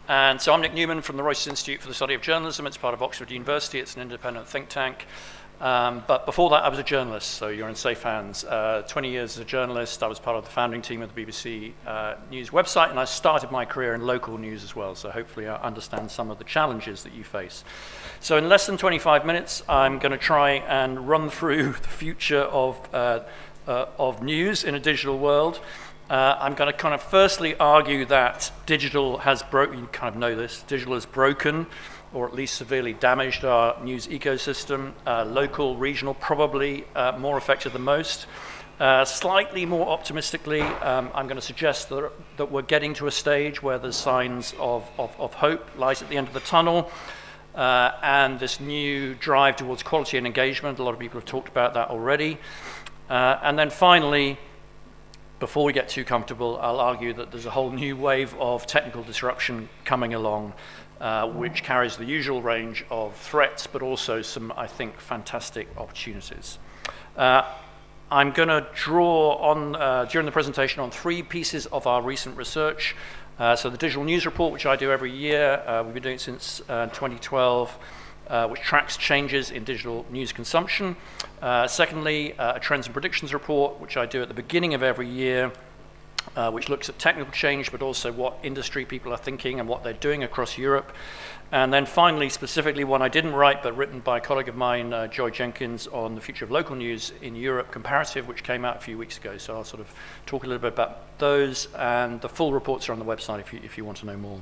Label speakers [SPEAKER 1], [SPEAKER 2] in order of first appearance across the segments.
[SPEAKER 1] And so I'm Nick Newman from the Reuters Institute for the Study of Journalism. It's part of Oxford University. It's an independent think tank. But before that, I was a journalist, so you're in safe hands. 20 years as a journalist. I was part of the founding team of the BBC News website, and I started my career in local news as well, so hopefully I understand some of the challenges that you face. So in less than 25 minutes, I'm going to try and run through the future of news in a digital world. I'm going to kind of firstly argue that digital has broken, you kind of know this, digital has broken or at least severely damaged our news ecosystem. Local, regional, probably more affected than most. Slightly more optimistically, I'm going to suggest that we're getting to a stage where there's signs of hope, light at the end of the tunnel, and this new drive towards quality and engagement. A lot of people have talked about that already. And then finally, before we get too comfortable, I'll argue that there's a whole new wave of technical disruption coming along, which carries the usual range of threats, but also some, I think, fantastic opportunities. I'm going to draw on, during the presentation, on three pieces of our recent research. So the Digital News Report, which I do every year, we've been doing it since 2012, which tracks changes in digital news consumption. Secondly, a Trends and Predictions Report, which I do at the beginning of every year, which looks at technical change, but also what industry people are thinking and what they're doing across Europe. And then finally, specifically one I didn't write, but written by a colleague of mine, Joy Jenkins, on the future of local news in Europe comparative, which came out a few weeks ago. So I'll sort of talk a little bit about those, and the full reports are on the website if you want to know more.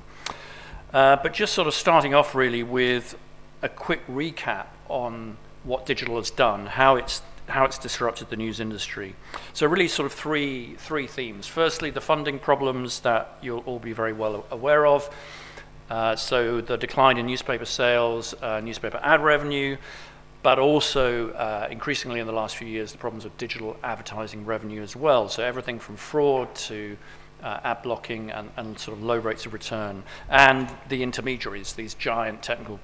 [SPEAKER 1] But just sort of starting off really with a quick recap on what digital has done, how it's disrupted the news industry. So really sort of three themes. Firstly, the funding problems that you'll all be very well aware of. So the decline in newspaper sales, newspaper ad revenue, but also increasingly in the last few years, the problems of digital advertising revenue as well. So everything from fraud to ad blocking and sort of low rates of return, and the intermediaries, these giant technical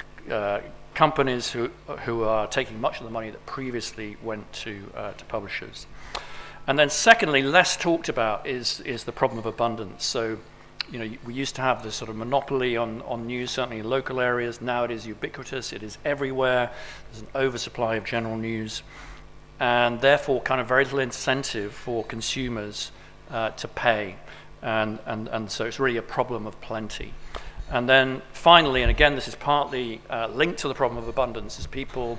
[SPEAKER 1] companies who are taking much of the money that previously went to publishers. And then secondly, less talked about is the problem of abundance. So, you know, we used to have this sort of monopoly on news, certainly in local areas. Now it is ubiquitous, it is everywhere. There's an oversupply of general news, and therefore kind of very little incentive for consumers to pay. And so it's really a problem of plenty. And then finally, and again, this is partly linked to the problem of abundance, is people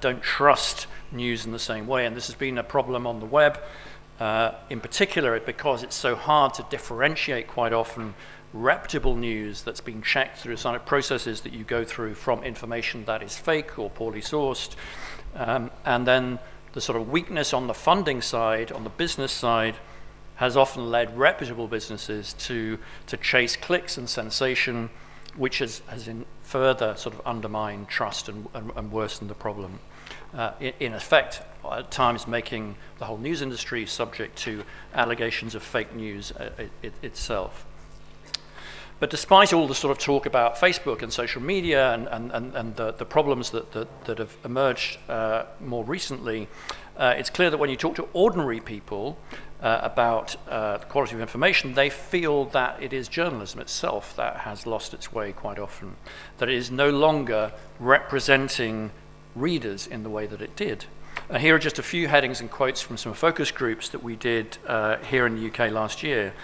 [SPEAKER 1] don't trust news in the same way. And this has been a problem on the web, in particular, because it's so hard to differentiate quite often reputable news that's been checked through some processes that you go through from information that is fake or poorly sourced. And then the sort of weakness on the funding side, on the business side, has often led reputable businesses to chase clicks and sensation, which has in further sort of undermined trust and worsened the problem. In effect, at times making the whole news industry subject to allegations of fake news itself. But despite all the sort of talk about Facebook and social media and the problems that have emerged more recently, it's clear that when you talk to ordinary people about the quality of information, they feel that it is journalism itself that has lost its way quite often, that it is no longer representing readers in the way that it did. Here are just a few headings and quotes from some focus groups that we did here in the UK last year.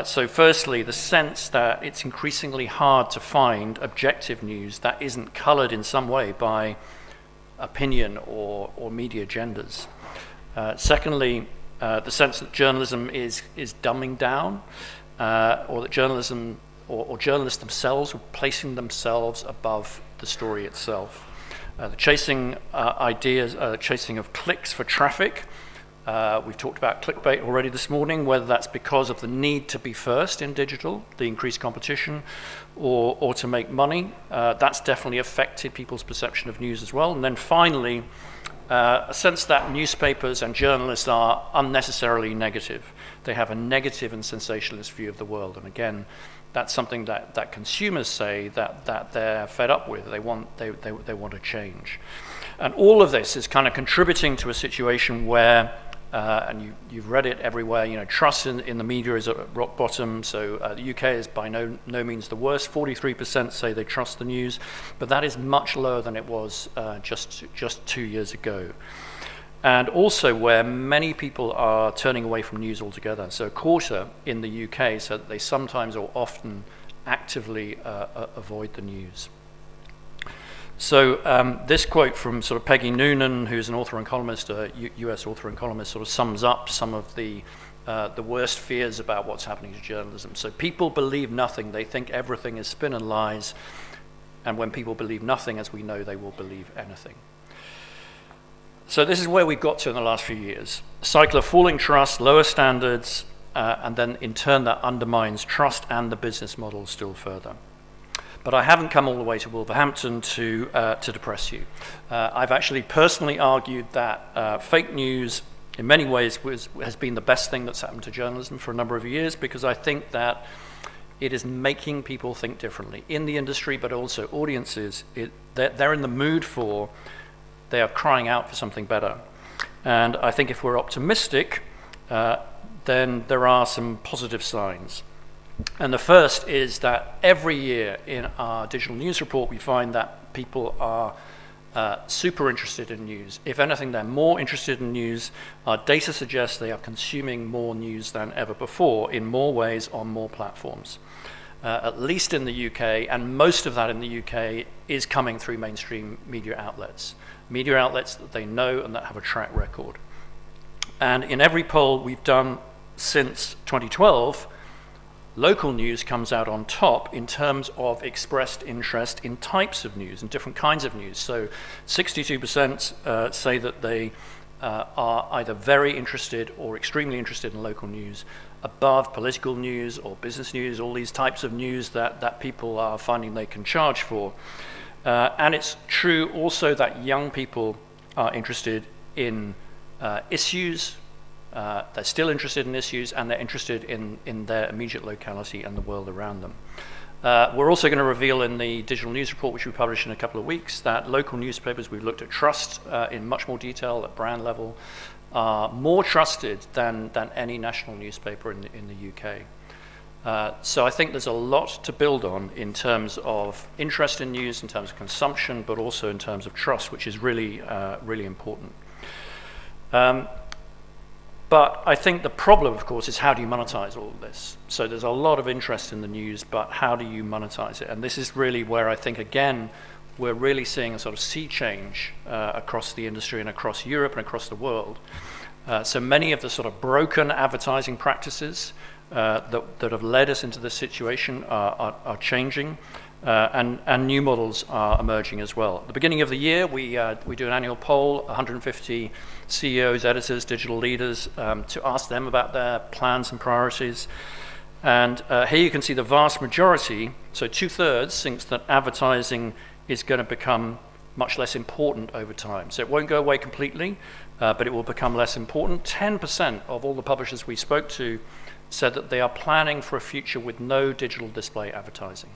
[SPEAKER 1] So firstly, the sense that it's increasingly hard to find objective news that isn't coloured in some way by opinion or media agendas. Secondly, the sense that journalism is dumbing down, or that journalism or journalists themselves are placing themselves above the story itself. The chasing ideas, chasing of clicks for traffic. We've talked about clickbait already this morning, whether that's because of the need to be first in digital, the increased competition, or to make money. That's definitely affected people's perception of news as well. And then finally, a sense that newspapers and journalists are unnecessarily negative. They have a negative and sensationalist view of the world. And again, that's something that consumers say that they're fed up with. They want a change. And all of this is kind of contributing to a situation where and you've read it everywhere. You know, trust in the media is at rock bottom. So the UK is by no means the worst. 43% say they trust the news, but that is much lower than it was just 2 years ago. And also where many people are turning away from news altogether. So a quarter in the UK said that they sometimes or often actively avoid the news. So this quote from sort of Peggy Noonan, who's an author and columnist, a US author and columnist, sort of sums up some of the worst fears about what's happening to journalism. So people believe nothing. They think everything is spin and lies. And when people believe nothing, as we know, they will believe anything. So this is where we've got to in the last few years. A cycle of falling trust, lower standards, and then in turn that undermines trust and the business model still further. But I haven't come all the way to Wolverhampton to depress you. I've actually personally argued that fake news in many ways has been the best thing that's happened to journalism for a number of years, because I think that it is making people think differently in the industry, but also audiences. They're in the mood for, they are crying out for something better. And I think if we're optimistic, then there are some positive signs. And the first is that every year in our digital news report, we find that people are super interested in news. If anything, they're more interested in news. Our data suggests they are consuming more news than ever before in more ways on more platforms. At least in the UK, and most of that in the UK is coming through mainstream media outlets that they know and that have a track record. And in every poll we've done since 2012, local news comes out on top in terms of expressed interest in types of news and different kinds of news. So 62% say that they are either very interested or extremely interested in local news, above political news or business news, all these types of news that people are finding they can charge for. And it's true also that young people are interested in issues. They're still interested in issues, and they're interested in their immediate locality and the world around them. We're also going to reveal in the digital news report, which we publish in a couple of weeks, that local newspapers, we've looked at trust in much more detail at brand level, are more trusted than any national newspaper in the UK. So I think there's a lot to build on in terms of interest in news, in terms of consumption, but also in terms of trust, which is really, really important. But I think the problem, of course, is how do you monetize all of this? So there's a lot of interest in the news, but how do you monetize it? And this is really where I think, again, we're really seeing a sort of sea change across the industry and across Europe and across the world. So many of the sort of broken advertising practices that have led us into this situation are changing, and new models are emerging as well. At the beginning of the year, we do an annual poll, 150 CEOs, editors, digital leaders, to ask them about their plans and priorities. And here you can see the vast majority, so 2/3, thinks that advertising is going to become much less important over time. So it won't go away completely, but it will become less important. 10% of all the publishers we spoke to said that they are planning for a future with no digital display advertising.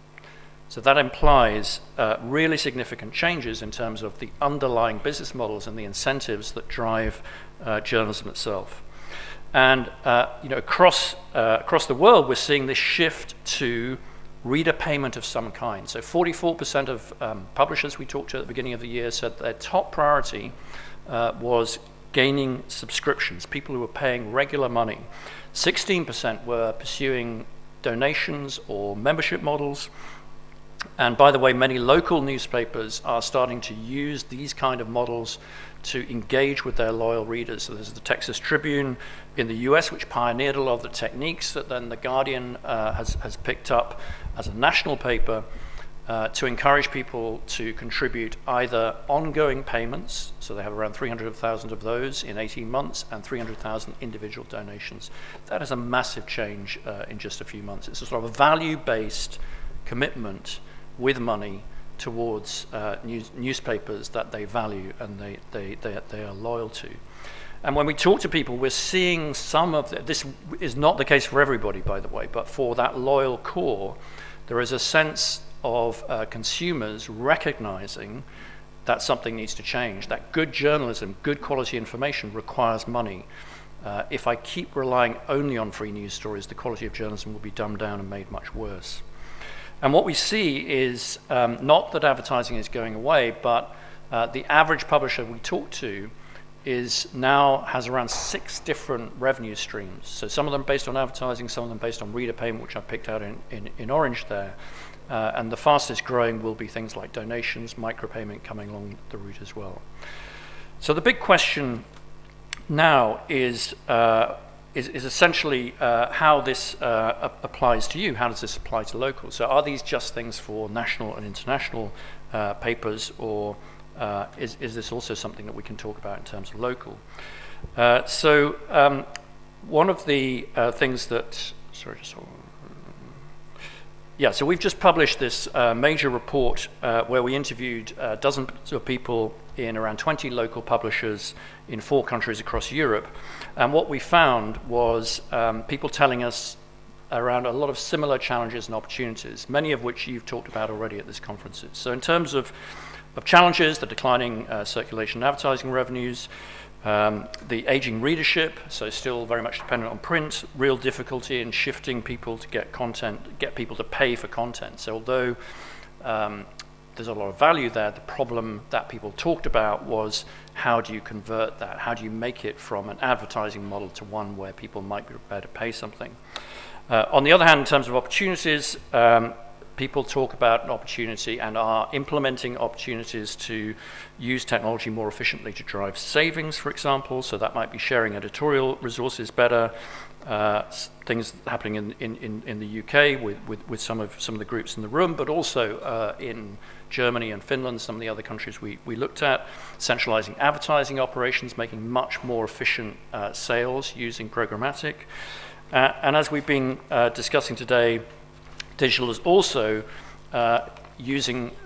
[SPEAKER 1] So that implies really significant changes in terms of the underlying business models and the incentives that drive journalism itself. And across the world, we're seeing this shift to reader payment of some kind. So 44% of publishers we talked to at the beginning of the year said their top priority was gaining subscriptions, people who were paying regular money. 16% were pursuing donations or membership models. And by the way, many local newspapers are starting to use these kind of models to engage with their loyal readers. So there's the Texas Tribune in the US, which pioneered a lot of the techniques that then the Guardian has picked up as a national paper to encourage people to contribute either ongoing payments, so they have around 300,000 of those in 18 months, and 300,000 individual donations. That is a massive change in just a few months. It's a sort of a value-based commitment with money towards newspapers that they value and they are loyal to. And when we talk to people, we're seeing some of this is not the case for everybody, by the way, but for that loyal core, there is a sense of consumers recognizing that something needs to change, that good journalism, good quality information requires money. If I keep relying only on free news stories, the quality of journalism will be dumbed down and made much worse. And what we see is not that advertising is going away, but the average publisher we talk to now has around 6 different revenue streams. So some of them based on advertising, some of them based on reader payment, which I picked out in orange there. And the fastest growing will be things like donations, micropayment coming along the route as well. So the big question now is essentially how this applies to you. How does this apply to local? So are these just things for national and international papers, or is this also something that we can talk about in terms of local? One of the things that, so we've just published this major report where we interviewed dozens of people in around 20 local publishers in 4 countries across Europe. And what we found was people telling us around a lot of similar challenges and opportunities, many of which you've talked about already at this conference. So in terms of challenges, the declining circulation and advertising revenues, the aging readership, so still very much dependent on print, real difficulty in shifting people to get people to pay for content. So although there's a lot of value there, the problem that people talked about was how do you convert that? How do you make it from an advertising model to one where people might be prepared to pay something? On the other hand, in terms of opportunities, people talk about an opportunity and are implementing opportunities to use technology more efficiently to drive savings, for example. So that might be sharing editorial resources better, things happening in the UK with some of the groups in the room, but also in Germany and Finland, some of the other countries we looked at, centralizing advertising operations, making much more efficient sales using programmatic. And as we've been discussing today, digital is also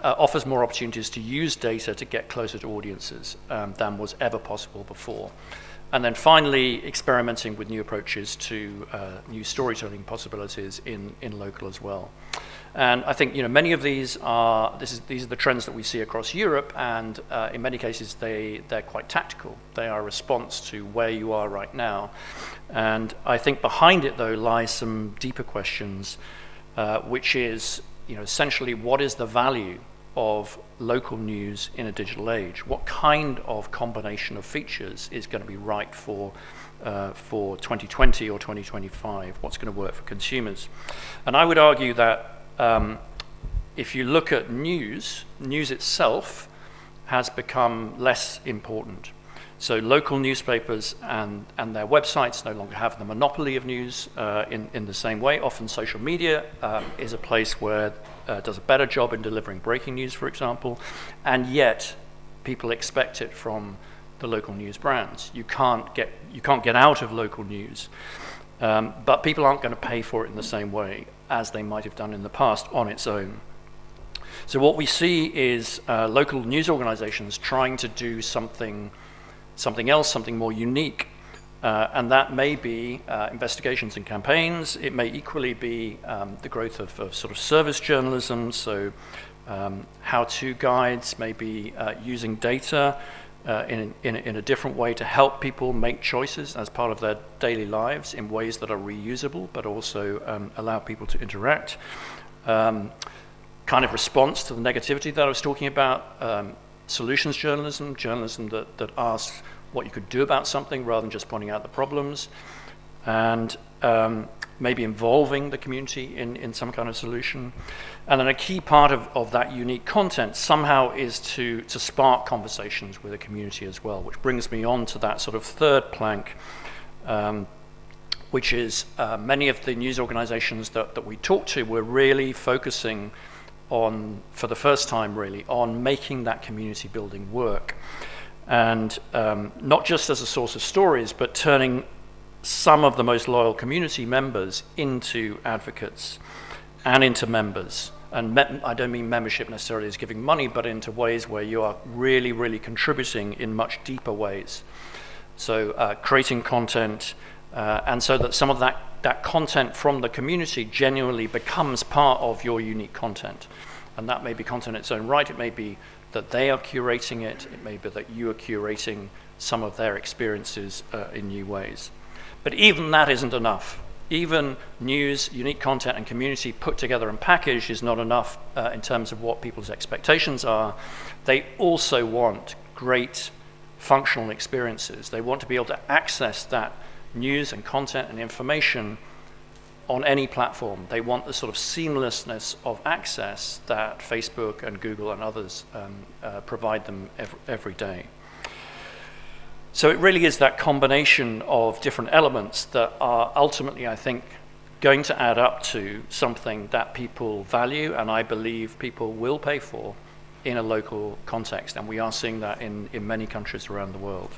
[SPEAKER 1] offers more opportunities to use data to get closer to audiences than was ever possible before. And then finally, experimenting with new approaches to new storytelling possibilities in local as well. And I think many of these are the trends that we see across Europe, and in many cases they're quite tactical. They are a response to where you are right now. And I think behind it though lies some deeper questions, which is essentially what is the value of local news in a digital age? What kind of combination of features is going to be right for 2020 or 2025? What's going to work for consumers? And I would argue that if you look at news itself has become less important. So local newspapers and their websites no longer have the monopoly of news in the same way. Often social media is a place where does a better job in delivering breaking news, for example, and yet people expect it from the local news brands. You can't get out of local news, but people aren't going to pay for it in the same way as they might have done in the past on its own. So what we see is local news organizations trying to do something else, something more unique, and that may be investigations and campaigns. It may equally be the growth of sort of service journalism, so how-to guides, maybe using data in a different way to help people make choices as part of their daily lives in ways that are reusable, but also allow people to interact. Kind of response to the negativity that I was talking about, solutions journalism that asks what you could do about something rather than just pointing out the problems, and maybe involving the community in some kind of solution. And then a key part of that unique content somehow is to spark conversations with the community as well, which brings me on to that sort of third plank, which is many of the news organizations that we talked to were really focusing on, for the first time really, on making that community building work. And not just as a source of stories, but turning some of the most loyal community members into advocates and into members. And I don't mean membership necessarily as giving money, but into ways where you are really, really contributing in much deeper ways. So creating content, and so that some of that content from the community genuinely becomes part of your unique content. And that may be content in its own right. It may be that they are curating it. It may be that you are curating some of their experiences in new ways. But even that isn't enough. Even news, unique content, and community put together and packaged is not enough in terms of what people's expectations are. They also want great functional experiences. They want to be able to access that news and content and information on any platform. They want the sort of seamlessness of access that Facebook and Google and others provide them every day. So it really is that combination of different elements that are ultimately, I think, going to add up to something that people value, and I believe people will pay for in a local context, and we are seeing that in many countries around the world.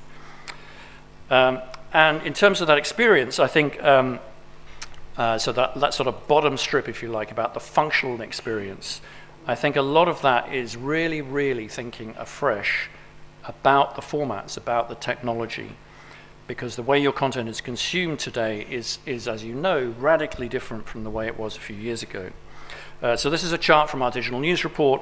[SPEAKER 1] And in terms of that experience, I think, so that sort of bottom strip, if you like, about the functional experience, I think a lot of that is really, really thinking afresh about the formats, about the technology, because the way your content is consumed today is, as you know, radically different from the way it was a few years ago. So this is a chart from our digital news report.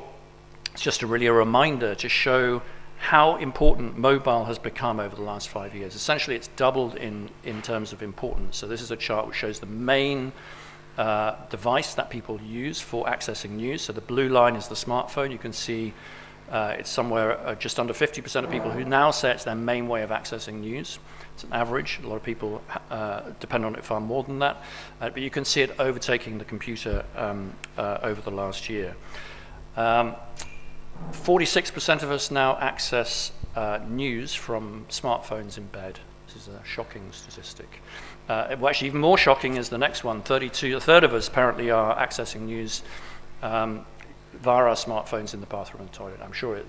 [SPEAKER 1] It's just really a reminder to show how important mobile has become over the last 5 years. Essentially, it's doubled in terms of importance. So this is a chart which shows the main device that people use for accessing news. So the blue line is the smartphone. You can see it's somewhere just under 50% of people who now say it's their main way of accessing news. It's an average. A lot of people depend on it far more than that. But you can see it overtaking the computer over the last year. 46% of us now access news from smartphones in bed. This is a shocking statistic. Well, actually, even more shocking is the next one. A third of us apparently are accessing news via our smartphones in the bathroom and toilet. I'm sure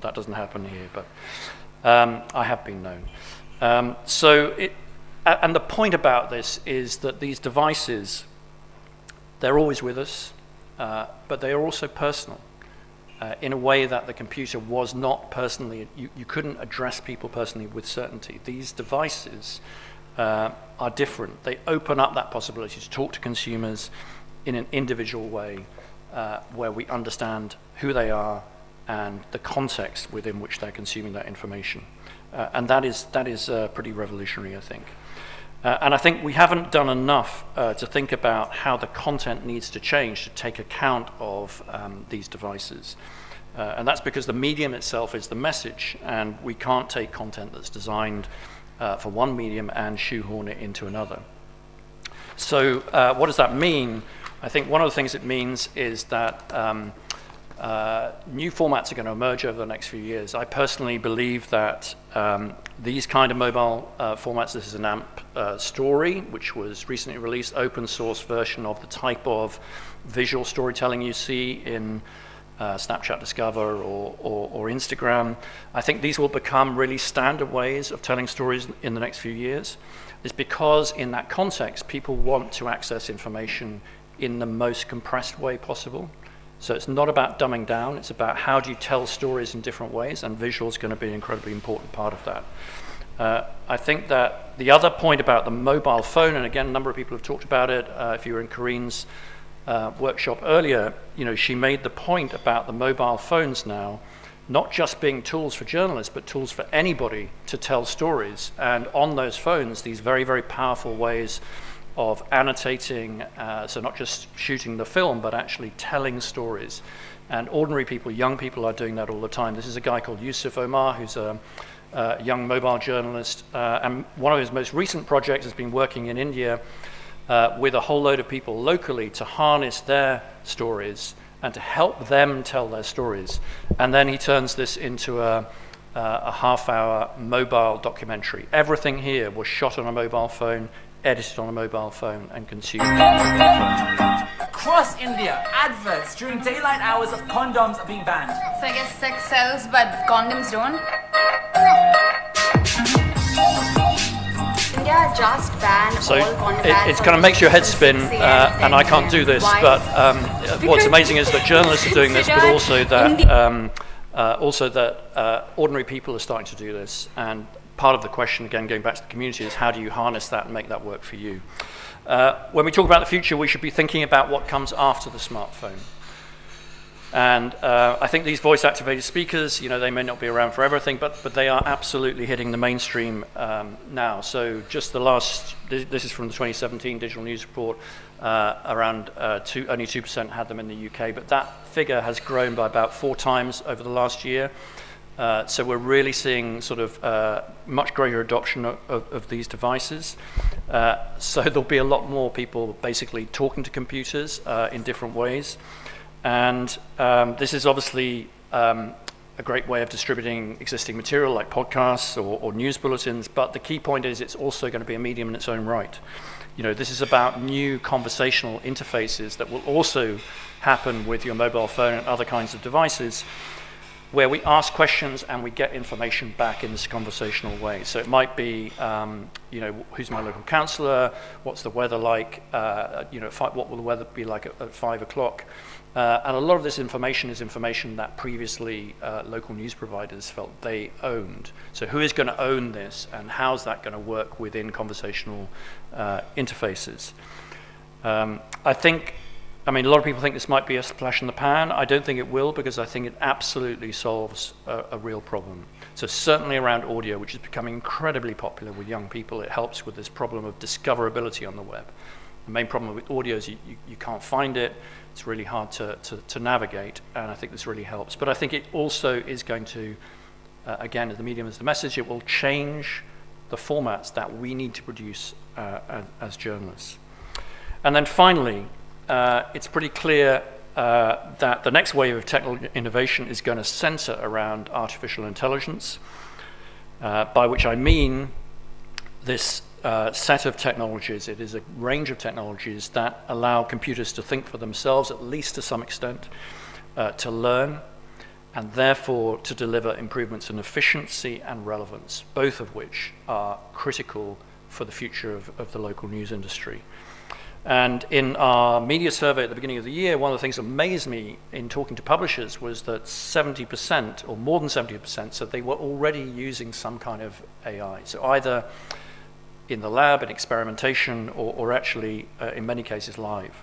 [SPEAKER 1] that doesn't happen here, but I have been known. And the point about this is that these devices, they're always with us, but they are also personal in a way that the computer was not personally. You couldn't address people personally with certainty. These devices are different. They open up that possibility to talk to consumers in an individual way, where we understand who they are and the context within which they're consuming that information. And that is pretty revolutionary, I think. And I think we haven't done enough to think about how the content needs to change to take account of these devices. And that's because the medium itself is the message, and we can't take content that's designed for one medium and shoehorn it into another. So what does that mean? I think one of the things it means is that new formats are going to emerge over the next few years. I personally believe that these kind of mobile formats, this is an AMP story, which was recently released, open source version of the type of visual storytelling you see in Snapchat Discover or Instagram. I think these will become really standard ways of telling stories in the next few years. It's because in that context, people want to access information in the most compressed way possible. So it's not about dumbing down, it's about how do you tell stories in different ways, and visual is going to be an incredibly important part of that. I think that the other point about the mobile phone, and again, a number of people have talked about it, if you were in Corinne's workshop earlier, she made the point about the mobile phones now not just being tools for journalists, but tools for anybody to tell stories. And on those phones, these very, very powerful ways of annotating, so not just shooting the film, but actually telling stories. And ordinary people, young people are doing that all the time. This is a guy called Yusuf Omar, who's a young mobile journalist. And one of his most recent projects has been working in India with a whole load of people locally to harness their stories and to help them tell their stories. And then he turns this into a half-hour mobile documentary. Everything here was shot on a mobile phone, edited on a mobile phone, and consumed.
[SPEAKER 2] Across India, adverts during daylight hours of condoms are being banned.
[SPEAKER 3] So I guess sex sells, but condoms don't? India just banned
[SPEAKER 1] so
[SPEAKER 3] all condom ads.
[SPEAKER 1] It kind of makes your head spin, and I can't do this, but what's amazing is that journalists are doing this, but also that ordinary people are starting to do this. And part of the question, again, going back to the community, is how do you harness that and make that work for you? When we talk about the future, we should be thinking about what comes after the smartphone. And I think these voice-activated speakers, they may not be around for everything, but they are absolutely hitting the mainstream now. So just this is from the 2017 Digital News Report, around only 2% had them in the UK, but that figure has grown by about 4 times over the last year. So we're really seeing sort of much greater adoption of these devices. So there'll be a lot more people basically talking to computers in different ways. And this is obviously a great way of distributing existing material like podcasts or news bulletins, but the key point is it's also going to be a medium in its own right. This is about new conversational interfaces that will also happen with your mobile phone and other kinds of devices, where we ask questions and we get information back in this conversational way. So it might be, who's my local councillor? What's the weather like? What will the weather be like at 5 o'clock? And a lot of this information is information that previously local news providers felt they owned. So who is going to own this, and how's that going to work within conversational interfaces? A lot of people think this might be a splash in the pan. I don't think it will, because I think it absolutely solves a real problem. So certainly around audio, which is becoming incredibly popular with young people, it helps with this problem of discoverability on the web. The main problem with audio is you can't find it. It's really hard to navigate, and I think this really helps. But I think it also is going to, again, as the medium as the message, it will change the formats that we need to produce as journalists. And then finally, it's pretty clear that the next wave of technical innovation is going to center around artificial intelligence, by which I mean this set of technologies. It is a range of technologies that allow computers to think for themselves, at least to some extent, to learn, and therefore to deliver improvements in efficiency and relevance, both of which are critical for the future of the local news industry. And in our media survey at the beginning of the year, one of the things that amazed me in talking to publishers was that 70%, or more than 70%, said they were already using some kind of AI. So either in the lab, in experimentation, or actually, in many cases, live.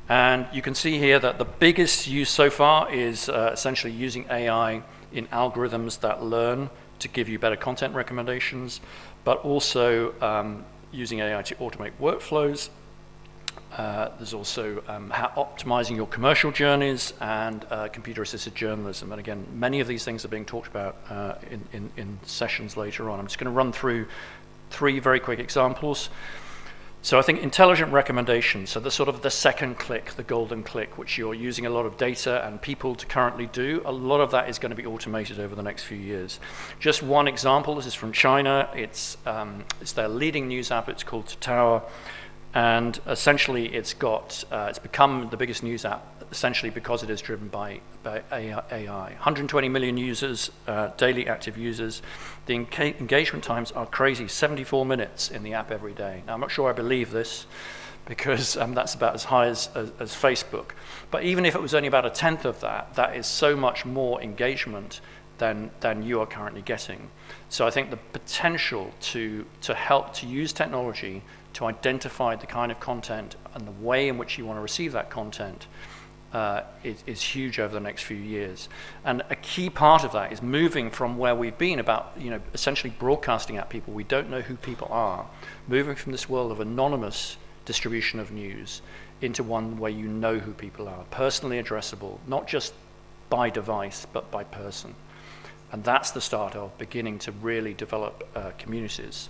[SPEAKER 1] And you can see here that the biggest use so far is essentially using AI in algorithms that learn to give you better content recommendations, but also using AI to automate workflows. There's also optimizing your commercial journeys and computer-assisted journalism. And again, many of these things are being talked about in sessions later on. I'm just going to run through 3 very quick examples. So I think intelligent recommendations, so the second click, the golden click, which you're using a lot of data and people to currently do, a lot of that is going to be automated over the next few years. Just one example, this is from China. It's their leading news app. It's called Tower. And essentially, it's become the biggest news app, essentially because it is driven by AI. 120 million users, daily active users. The engagement times are crazy, 74 minutes in the app every day. Now, I'm not sure I believe this, because that's about as high as Facebook. But even if it was only about a tenth of that, that is so much more engagement than you are currently getting. So I think the potential to help to use technology to identify the kind of content and the way in which you want to receive that content is huge over the next few years. And a key part of that is moving from where we've been about, essentially broadcasting at people. We don't know who people are. Moving from this world of anonymous distribution of news into one where you know who people are, personally addressable, not just by device, but by person. And that's the start of beginning to really develop communities.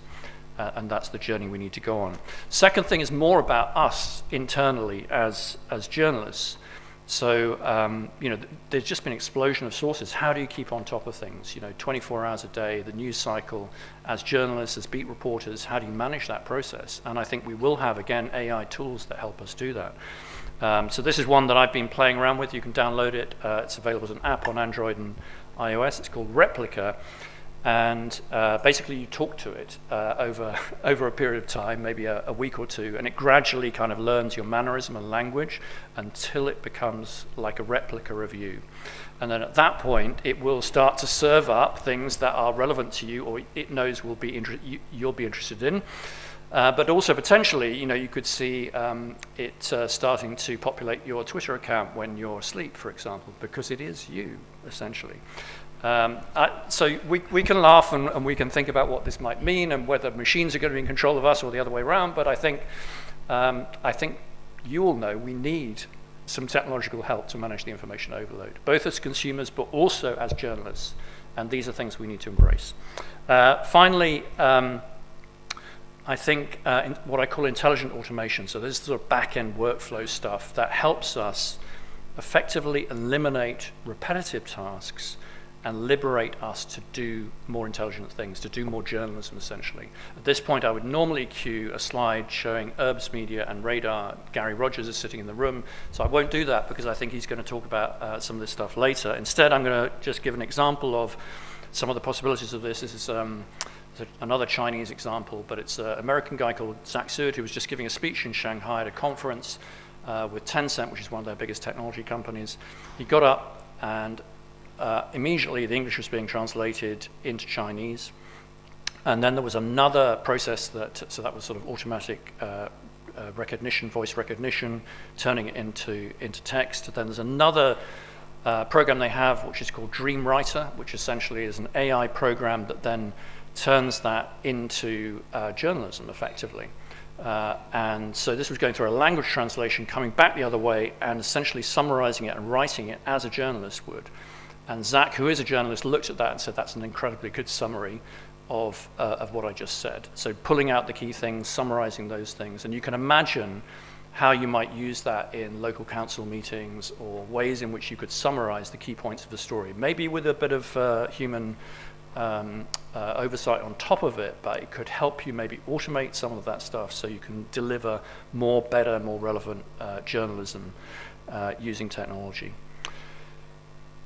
[SPEAKER 1] And that's the journey we need to go on. Second thing is more about us internally as journalists. So, there's just been an explosion of sources. How do you keep on top of things? 24 hours a day, the news cycle, as journalists, as beat reporters, how do you manage that process? And I think we will have, again, AI tools that help us do that. So this is one that I've been playing around with. You can download it. It's available as an app on Android and iOS. It's called Replica. And basically you talk to it over a period of time, maybe a week or two, and it gradually kind of learns your mannerism and language until it becomes like a replica of you. And then at that point, it will start to serve up things that are relevant to you, or it knows you'll be interested in. But also potentially, you could see it starting to populate your Twitter account when you're asleep, for example, because it is you, essentially. So we can laugh and we can think about what this might mean and whether machines are going to be in control of us or the other way around. But I think you all know we need some technological help to manage the information overload, both as consumers but also as journalists. And these are things we need to embrace. Finally, I think in what I call intelligent automation. So this is sort of back-end workflow stuff that helps us effectively eliminate repetitive tasks and liberate us to do more intelligent things, to do more journalism, essentially. At this point, I would normally cue a slide showing Urbs Media and Radar. Gary Rogers is sitting in the room, so I won't do that because I think he's going to talk about some of this stuff later. Instead, I'm going to just give an example of some of the possibilities of this. This is another Chinese example, but it's an American guy called Zach Seward who was just giving a speech in Shanghai at a conference with Tencent, which is one of their biggest technology companies. He got up and immediately the English was being translated into Chinese. And then there was another process so that was sort of automatic recognition, voice recognition, turning it into text. Then there's another program they have, which is called Dream Writer, which essentially is an AI program that then turns that into journalism, effectively. And so this was going through a language translation, coming back the other way, and essentially summarizing it and writing it as a journalist would. And Zach, who is a journalist, looked at that and said, that's an incredibly good summary of what I just said. So pulling out the key things, summarizing those things. And you can imagine how you might use that in local council meetings or ways in which you could summarize the key points of the story, maybe with a bit of human oversight on top of it, but it could help you maybe automate some of that stuff so you can deliver more, better, more relevant journalism using technology.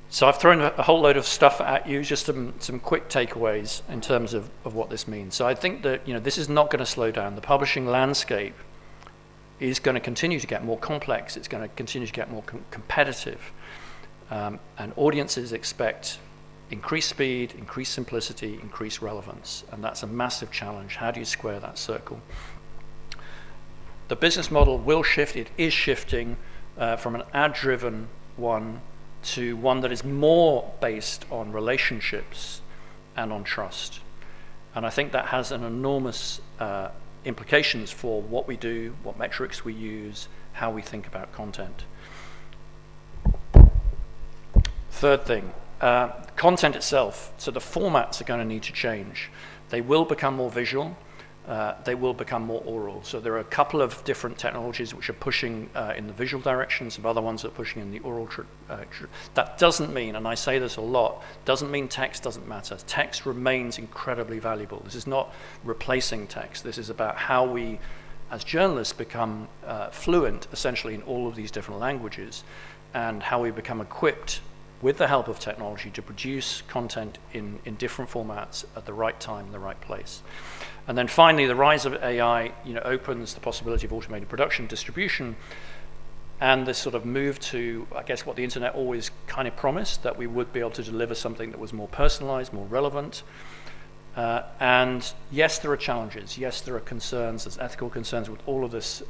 [SPEAKER 1] So I've thrown a whole load of stuff at you, just some quick takeaways in terms of what this means. So I think that this is not going to slow down. The publishing landscape is going to continue to get more complex. It's going to continue to get more competitive. And audiences expect increased speed, increased simplicity, increased relevance. And that's a massive challenge. How do you square that circle? The business model will shift. It is shifting from an ad-driven one to one that is more based on relationships and on trust. And I think that has an enormous implications for what we do, what metrics we use, how we think about content. Third thing, content itself. So the formats are going to need to change. They will become more visual. They will become more oral. So there are a couple of different technologies which are pushing in the visual direction, some other ones that are pushing in the oral. That doesn't mean, and I say this a lot, doesn't mean text doesn't matter. Text remains incredibly valuable. This is not replacing text. This is about how we, as journalists, become fluent, essentially, in all of these different languages, and how we become equipped with the help of technology to produce content in different formats at the right time, in the right place. And then finally, the rise of AI opens the possibility of automated production, distribution, and this sort of move to, I guess, what the internet always kind of promised, that we would be able to deliver something that was more personalized, more relevant. And yes, there are challenges. Yes, there are concerns. There's ethical concerns with all of this,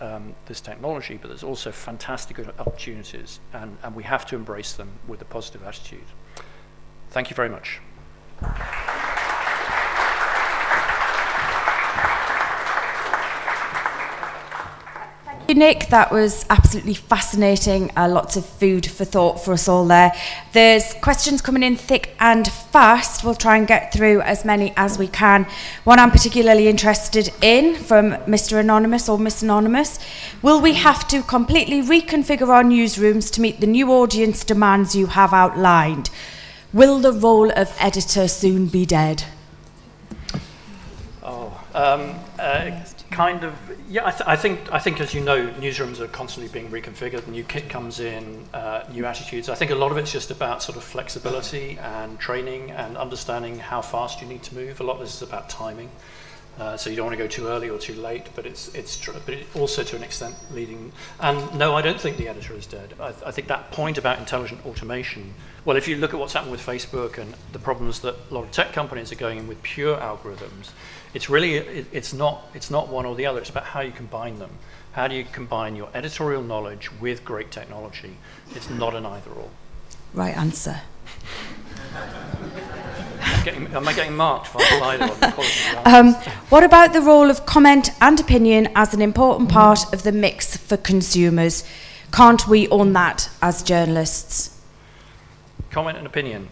[SPEAKER 1] this technology, but there's also fantastic opportunities, and we have to embrace them with a positive attitude. Thank you very much.
[SPEAKER 4] Thank you, Nick. That was absolutely fascinating. Lots of food for thought for us all there. There's questions coming in thick and fast. We'll try and get through as many as we can. One I'm particularly interested in from Mr. Anonymous or Miss Anonymous. Will we have to completely reconfigure our newsrooms to meet the new audience demands you have outlined? Will the role of editor soon be dead?
[SPEAKER 1] Kind of, yeah. I think, as you know, newsrooms are constantly being reconfigured. New kit comes in, new attitudes. I think a lot of it's just about sort of flexibility and training and understanding how fast you need to move. A lot of this is about timing. So you don't want to go too early or too late, but but it also to an extent leading. And no, I don't think the editor is dead. I think that point about intelligent automation. Well, if you look at what's happened with Facebook and the problems that a lot of tech companies are going in with pure algorithms, it's really it's not one or the other. It's about how you combine them. How do you combine your editorial knowledge with great technology? It's not an either-or.
[SPEAKER 4] Right answer.
[SPEAKER 1] Am I getting marked for either on the quality?
[SPEAKER 4] What about the role of comment and opinion as an important part of the mix for consumers? Can't we own that as journalists?
[SPEAKER 1] Comment and opinion.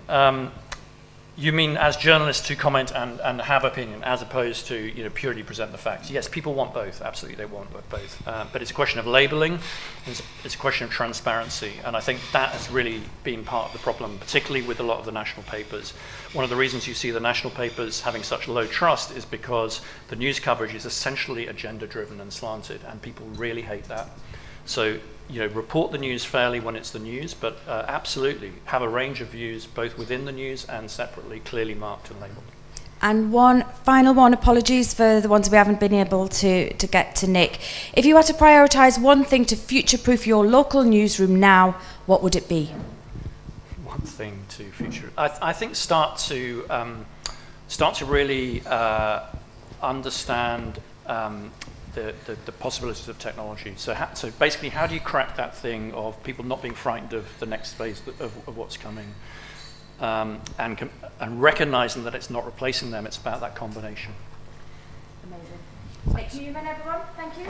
[SPEAKER 1] You mean as journalists to comment and have opinion, as opposed to purely present the facts? Yes, people want both. Absolutely, they want both. But it's a question of labelling. It's a question of transparency, and I think that has really been part of the problem, particularly with a lot of the national papers. One of the reasons you see the national papers having such low trust is because the news coverage is essentially agenda-driven and slanted, and people really hate that. So, report the news fairly when it's the news, but absolutely have a range of views, both within the news and separately, clearly marked and labelled.
[SPEAKER 4] And one final one, apologies for the ones we haven't been able to get to Nick. If you had to prioritise one thing to future-proof your local newsroom now, what would it be?
[SPEAKER 1] One thing to future... I think start to really understand the possibilities of technology. So basically, how do you crack that thing of people not being frightened of the next phase of what's coming, and recognizing that it's not replacing them, it's about that combination.
[SPEAKER 4] Amazing. Nick Newman, everyone, thank you.